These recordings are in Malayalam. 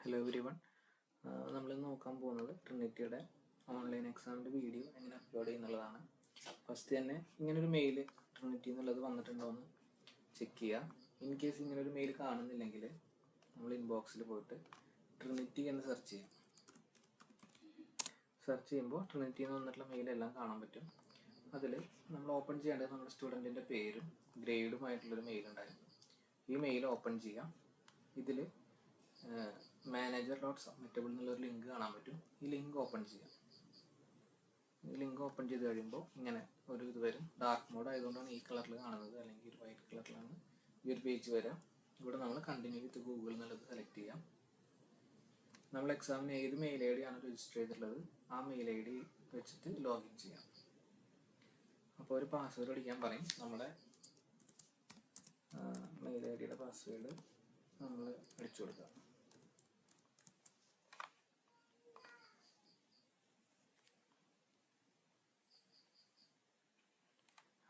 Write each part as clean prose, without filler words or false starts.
Hello every one. നമ്മൾ നോക്കാൻ പോകുന്നത് ട്രിനിറ്റിയുടെ ഓൺലൈൻ എക്സാമിൻ്റെ വീഡിയോ എങ്ങനെ അപ്ലോഡ് ചെയ്യുന്നുള്ളതാണ്. ഫസ്റ്റ് തന്നെ ഇങ്ങനൊരു മെയിൽ ട്രിനിറ്റി എന്നുള്ളത് വന്നിട്ടുണ്ടോ എന്ന് ചെക്ക് ചെയ്യുക. ഇൻ കേസ് ഇങ്ങനൊരു മെയിൽ കാണുന്നില്ലെങ്കിൽ നമ്മൾ ഇൻബോക്സിൽ പോയിട്ട് ട്രിനിറ്റി എന്ന് സെർച്ച് ചെയ്യാം. സെർച്ച് ചെയ്യുമ്പോൾ ട്രിനിറ്റി എന്ന് വന്നിട്ടുള്ള മെയിലെല്ലാം കാണാൻ പറ്റും. അതിൽ നമ്മൾ ഓപ്പൺ ചെയ്യേണ്ടത് നമ്മുടെ സ്റ്റുഡൻറ്റിൻ്റെ പേരും ഗ്രേഡുമായിട്ടുള്ളൊരു മെയിൽ ഉണ്ടായിരുന്നു. ഈ മെയിൽ ഓപ്പൺ ചെയ്യാം. ഇതിൽ manager.submittable എന്നുള്ളൊരു ലിങ്ക് കാണാൻ പറ്റും. ഈ ലിങ്ക് ഓപ്പൺ ചെയ്യാം. ഈ ലിങ്ക് ഓപ്പൺ ചെയ്ത് കഴിയുമ്പോൾ ഇങ്ങനെ ഒരു ഇത് വരും. ഡാർക്ക് മോഡ് ആയതുകൊണ്ടാണ് ഈ കളറിൽ കാണുന്നത്, അല്ലെങ്കിൽ ഒരു വൈറ്റ് കളറിലാണ് ഈ ഒരു പേജ് വരാം. ഇവിടെ നമ്മൾ കണ്ടിന്യൂ വിത്ത് ഗൂഗിൾ എന്നുള്ളത് സെലക്ട് ചെയ്യാം. നമ്മൾ എക്സാമിന് ഏത് മെയിൽ ഐ ഡി ആണ് രജിസ്റ്റർ ചെയ്തിട്ടുള്ളത് ആ മെയിൽ ഐ ഡി വെച്ചിട്ട് ലോഗിൻ ചെയ്യാം. അപ്പോൾ ഒരു പാസ്വേഡ് അടിക്കാൻ പറയും. നമ്മുടെ മെയിൽ ഐ ഡിയുടെ പാസ്വേഡ് നമ്മൾ അടിച്ചു കൊടുക്കുക.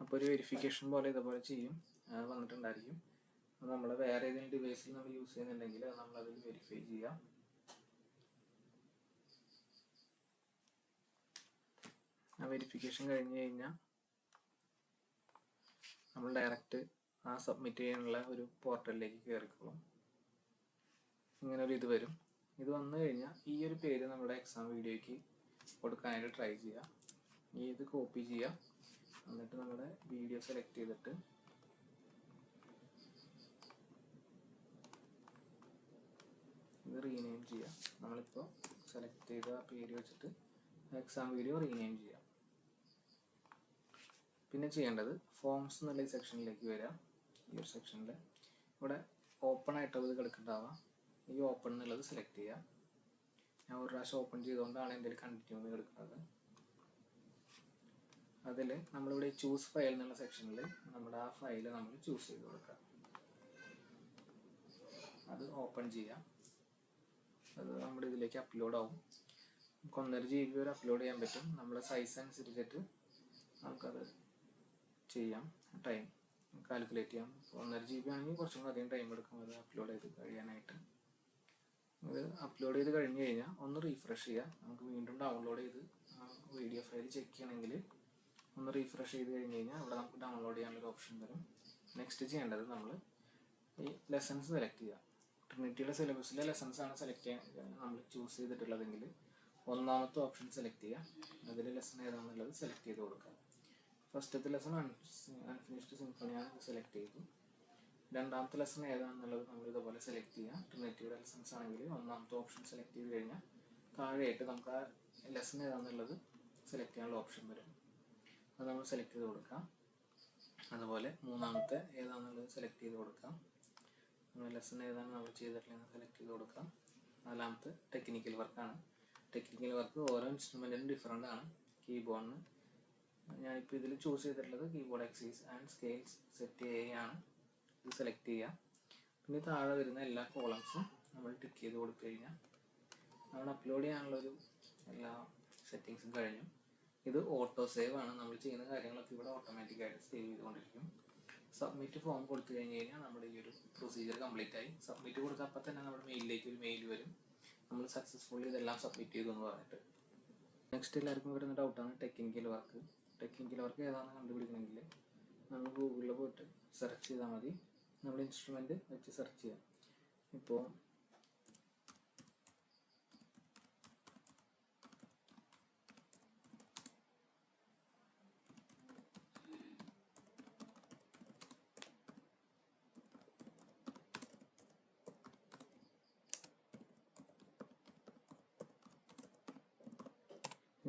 അപ്പോൾ ഒരു വെരിഫിക്കേഷൻ പോലെ ഇതുപോലെ ചെയ്യും, വന്നിട്ടുണ്ടായിരിക്കും. അപ്പോൾ നമ്മൾ വേറെ ഏതെങ്കിലും ഡിവൈസിൽ നമ്മൾ യൂസ് ചെയ്യുന്നുണ്ടെങ്കിൽ നമ്മളതിൽ വെരിഫൈ ചെയ്യാം. ആ വെരിഫിക്കേഷൻ കഴിഞ്ഞ് കഴിഞ്ഞാൽ നമ്മൾ ഡയറക്റ്റ് ആ സബ്മിറ്റ് ചെയ്യാനുള്ള ഒരു പോർട്ടലിലേക്ക് കയറിക്കോളും. ഇങ്ങനെ ഒരു ഇത് വരും. ഇത് വന്നു കഴിഞ്ഞാൽ ഈ ഒരു പേര് നമ്മുടെ എക്സാം വീഡിയോയ്ക്ക് കൊടുക്കാനായിട്ട് ട്രൈ ചെയ്യുക. ഇത് കോപ്പി ചെയ്യുക. എന്നിട്ട് നമ്മുടെ വീഡിയോ സെലക്ട് ചെയ്തിട്ട് ഇത് റീനെയിം ചെയ്യാം. നമ്മളിപ്പോൾ സെലക്ട് ചെയ്ത പേര് വെച്ചിട്ട് എക്സാം വീഡിയോ റീനെയിം ചെയ്യാം. പിന്നെ ചെയ്യേണ്ടത് ഫോംസ് എന്നുള്ള ഈ സെക്ഷനിലേക്ക് വരാം. ഈ ഒരു സെക്ഷനിൽ ഇവിടെ ഓപ്പൺ ആയിട്ട് ഇത് കിടക്കുന്നുണ്ടാവാം. ഈ ഓപ്പൺ എന്നുള്ളത് സെലക്ട് ചെയ്യാം. ഞാൻ ഒരു പ്രാവശ്യം ഓപ്പൺ ചെയ്തുകൊണ്ടാണ് എൻ്റെ കണ്ടിന്യൂ എന്ന് കിടക്കുന്നത്. അതിൽ നമ്മളിവിടെ ചൂസ് ഫയൽ എന്നുള്ള സെക്ഷനിൽ നമ്മുടെ ആ ഫയൽ നമ്മൾ ചൂസ് ചെയ്ത് കൊടുക്കുക. അത് ഓപ്പൺ ചെയ്യാം. അത് നമ്മുടെ ഇതിലേക്ക് അപ്ലോഡ് ആവും. നമുക്ക് 1.5 GB വരെ അപ്ലോഡ് ചെയ്യാൻ പറ്റും. നമ്മുടെ സൈസ് അനുസരിച്ചിട്ട് നമുക്കത് ചെയ്യാം. ടൈം കാൽക്കുലേറ്റ് ചെയ്യാം. 1.5 GB ആണെങ്കിൽ കുറച്ചും കൂടി അധികം ടൈം എടുക്കും അത് അപ്ലോഡ് ചെയ്ത് കഴിയാനായിട്ട്. ഇത് അപ്ലോഡ് ചെയ്ത് കഴിഞ്ഞ് കഴിഞ്ഞാൽ ഒന്ന് റീഫ്രഷ് ചെയ്യുക. നമുക്ക് വീണ്ടും ഡൗൺലോഡ് ചെയ്ത് വീഡിയോ ഫയൽ ചെക്ക് ചെയ്യണമെങ്കിൽ ഒന്ന് റീഫ്രഷ് ചെയ്ത് കഴിഞ്ഞ് കഴിഞ്ഞാൽ ഇവിടെ നമുക്ക് ഡൗൺലോഡ് ചെയ്യാനുള്ളൊരു ഓപ്ഷൻ വരും. നെക്സ്റ്റ് ചെയ്യേണ്ടത് നമ്മൾ ഈ ലെസൺസ് സെലക്ട് ചെയ്യുക. ട്രിനിറ്റിയുടെ സിലബസിലെ ലെസൺസാണ് സെലക്ട് ചെയ്യാൻ നമ്മൾ ചൂസ് ചെയ്തിട്ടുള്ളതെങ്കിൽ ഒന്നാമത്തെ ഓപ്ഷൻ സെലക്ട് ചെയ്യുക. അതിൽ ലെസൺ ഏതാണെന്നുള്ളത് സെലക്ട് ചെയ്ത് കൊടുക്കുക. ഫസ്റ്റത്തെ ലെസൺ അൺഫിനിഷ്ഡ് സിംഫണിയാണ്, ഇത് സെലക്ട് ചെയ്തു. രണ്ടാമത്തെ ലെസൺ ഏതാണെന്നുള്ളത് നമ്മൾ ഇതുപോലെ സെലക്ട് ചെയ്യുക. ട്രിനിറ്റിയുടെ ലെസൺസ് ആണെങ്കിൽ ഒന്നാമത്തെ ഓപ്ഷൻ സെലക്ട് ചെയ്ത് കഴിഞ്ഞാൽ താഴെയായിട്ട് നമുക്ക് ആ ലെസൺ ഏതാണെന്നുള്ളത് സെലക്ട് ചെയ്യാനുള്ള ഓപ്ഷൻ വരും. അത് നമ്മൾ സെലക്ട് ചെയ്ത് കൊടുക്കാം. അതുപോലെ മൂന്നാമത്തെ ഏതാണെന്നുള്ളത് സെലക്ട് ചെയ്ത് കൊടുക്കാം. ലെസൺ ഏതാണ് നമ്മൾ ചെയ്തിട്ടുള്ളത് സെലക്ട് ചെയ്ത് കൊടുക്കാം. നാലാമത്തെ ടെക്നിക്കൽ വർക്കാണ്. ടെക്നിക്കൽ വർക്ക് ഓരോ ഇൻസ്ട്രുമെൻറ്റിനും ഡിഫറെൻ്റ് ആണ്. കീബോർഡിന് ഞാനിപ്പോൾ ഇതിൽ ചൂസ് ചെയ്തിട്ടുള്ളത് keyboard exercise and scales set A ആണ്. ഇത് സെലക്ട് ചെയ്യുക. പിന്നെ താഴെ വരുന്ന എല്ലാ കോളംസും നമ്മൾ ടിക്ക് ചെയ്ത് കൊടുത്തു കഴിഞ്ഞാൽ നമ്മൾ അപ്ലോഡ് ചെയ്യാനുള്ളൊരു എല്ലാ സെറ്റിങ്സും കഴിഞ്ഞു. ഇത് ഓട്ടോ സേവ് ആണ്. നമ്മൾ ചെയ്യുന്ന കാര്യങ്ങളൊക്കെ ഇവിടെ ഓട്ടോമാറ്റിക്കായിട്ട് സേവ് ചെയ്തുകൊണ്ടിരിക്കും. സബ്മിറ്റ് ഫോം കൊടുത്തു കഴിഞ്ഞ് കഴിഞ്ഞാൽ നമ്മുടെ ഈ ഒരു പ്രൊസീജിയർ കംപ്ലീറ്റ് ആയി. സബ്മിറ്റ് കൊടുത്താൽ അപ്പം തന്നെ നമ്മുടെ മെയിലിലേക്ക് ഒരു മെയിൽ വരും, നമ്മൾ സക്സസ്ഫുള്ളി ഇതെല്ലാം സബ്മിറ്റ് ചെയ്തു എന്ന് പറഞ്ഞിട്ട്. നെക്സ്റ്റ് എല്ലാവർക്കും വരുന്ന ഡൗട്ടാണ് ടെക്നിക്കൽ വർക്ക്. ടെക്നിക്കൽ വർക്ക് ഏതാണെന്ന് കണ്ടുപിടിക്കണമെങ്കിൽ നമ്മൾ ഗൂഗിളിൽ പോയിട്ട് സെർച്ച് ചെയ്താൽ മതി. നമ്മുടെ ഇൻസ്ട്രുമെൻറ്റ് വെച്ച് സെർച്ച് ചെയ്യാം. ഇപ്പോൾ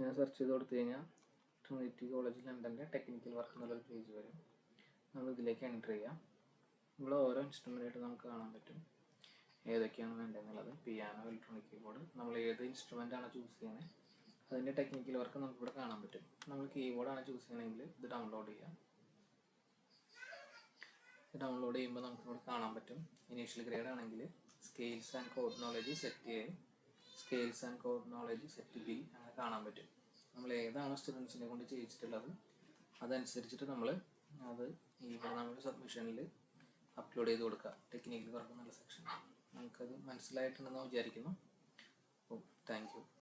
ഞാൻ സെർച്ച് ചെയ്ത് കൊടുത്തു കഴിഞ്ഞാൽ ട്രിനിറ്റി കോളേജ് ലണ്ടൻ്റെ ടെക്നിക്കൽ വർക്ക് എന്നുള്ളൊരു പേജ് വരും. നമ്മൾ ഇതിലേക്ക് എൻ്റർ ചെയ്യാം. ഇവിടെ ഓരോ ഇൻസ്ട്രുമെൻ്റായിട്ട് നമുക്ക് കാണാൻ പറ്റും ഏതൊക്കെയാണ് വേണ്ടതെന്നുള്ളത്. പിയാനോ, ഇലക്ട്രോണിക് കീബോർഡ്, നമ്മൾ ഏത് ഇൻസ്ട്രുമെൻ്റാണ് ചൂസ് ചെയ്യുന്നത് അതിൻ്റെ ടെക്നിക്കൽ വർക്ക് നമുക്കിവിടെ കാണാൻ പറ്റും. നമ്മൾ കീബോർഡാണ് ചൂസ് ചെയ്യണമെങ്കിൽ ഇത് ഡൗൺലോഡ് ചെയ്യാം. ഡൗൺലോഡ് ചെയ്യുമ്പോൾ നമുക്കിവിടെ കാണാൻ പറ്റും. ഇനീഷ്യൽ ഗ്രേഡ് ആണെങ്കിൽ scales and code knowledge set A, scales and code knowledge set B, അങ്ങനെ കാണാൻ പറ്റും. നമ്മൾ ഏതാണോ സ്റ്റുഡൻസിനെ കൊണ്ട് ചെയ്യിച്ചിട്ടുള്ളത് അതനുസരിച്ചിട്ട് നമ്മൾ അത് ഇവിടെ നമ്മുടെ സബ്മിഷനിൽ അപ്ലോഡ് ചെയ്ത് കൊടുക്കുക. ടെക്നിക്കൽ വർക്ക് എന്നുള്ള സെക്ഷൻ നമുക്കത് മനസ്സിലായിട്ടുണ്ടെന്ന് വിചാരിക്കുന്നു. അപ്പോൾ താങ്ക് യു.